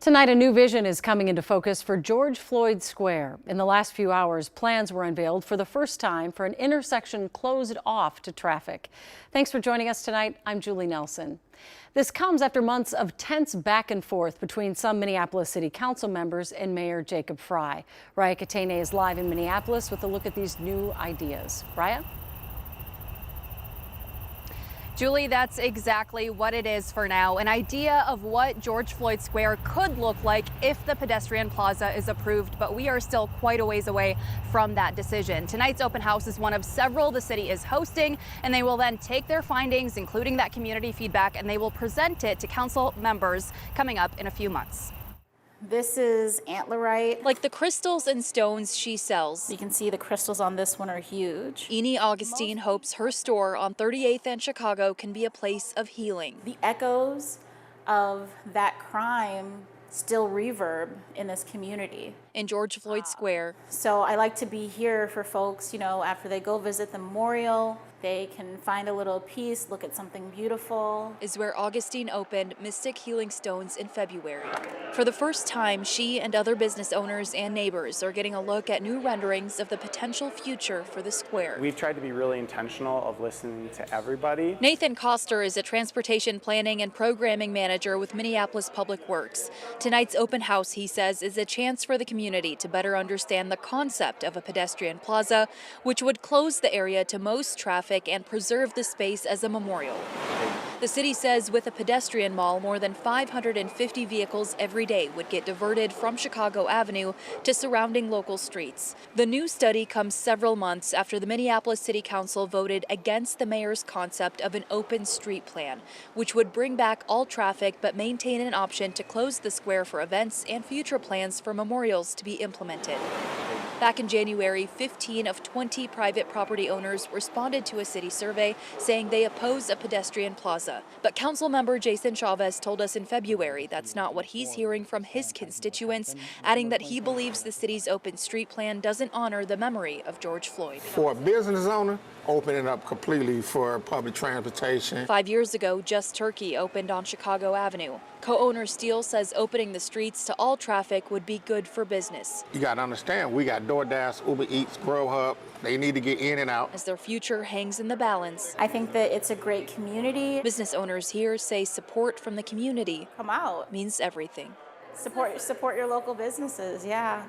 Tonight, a new vision is coming into focus for George Floyd Square. In the last few hours, plans were unveiled for the first time for an intersection closed off to traffic. Thanks for joining us tonight. I'm Julie Nelson. This comes after months of tense back and forth between some Minneapolis City Council members and Mayor Jacob Frey. Raya Katene is live in Minneapolis with a look at these new ideas. Raya? Julie, that's exactly what it is for now. An idea of what George Floyd Square could look like if the pedestrian plaza is approved, but we are still quite a ways away from that decision. Tonight's open house is one of several the city is hosting, and they will then take their findings, including that community feedback, and they will present it to council members coming up in a few months. This is antlerite. Like the crystals and stones she sells. You can see the crystals on this one are huge. Eni Augustine hopes her store on 38th and Chicago can be a place of healing. The echoes of that crime still reverb in this community. In George Floyd Square. So I like to be here for folks, after they go visit the memorial, they can find a little peace, look at something beautiful. Is where Augustine opened Mystic Healing Stones in February. For the first time, she and other business owners and neighbors are getting a look at new renderings of the potential future for the square. We've tried to be really intentional of listening to everybody. Nathan Koster is a transportation planning and programming manager with Minneapolis Public Works. Tonight's open house, he says, is a chance for the community to better understand the concept of a pedestrian plaza, which would close the area to most traffic and preserve the space as a memorial. The city says with a pedestrian mall, more than 550 vehicles every day would get diverted from Chicago Avenue to surrounding local streets. The new study comes several months after the Minneapolis City Council voted against the mayor's concept of an open street plan, which would bring back all traffic but maintain an option to close the square for events and future plans for memorials to be implemented. Back in January, 15 of 20 private property owners responded to a city survey saying they oppose a pedestrian plaza. But council member Jason Chavez told us in February that's not what he's hearing from his constituents, adding that he believes the city's open street plan doesn't honor the memory of George Floyd. For a business owner, opening up completely for public transportation. 5 years ago, Just Turkey opened on Chicago Avenue. Co-owner Steele says opening the streets to all traffic would be good for business. You got to understand, we got DoorDash, Uber Eats, Grubhub. They need to get in and out. As their future hangs in the balance. I think that it's a great community. Business owners here say support from the community Come out. means everything. Support your local businesses, yeah.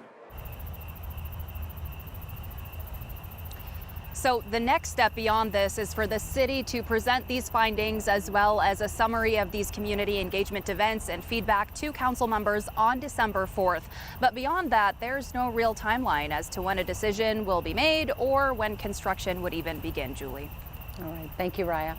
So the next step beyond this is for the city to present these findings as well as a summary of these community engagement events and feedback to council members on December 4th. But beyond that, there's no real timeline as to when a decision will be made or when construction would even begin, Julie. All right. Thank you, Raya.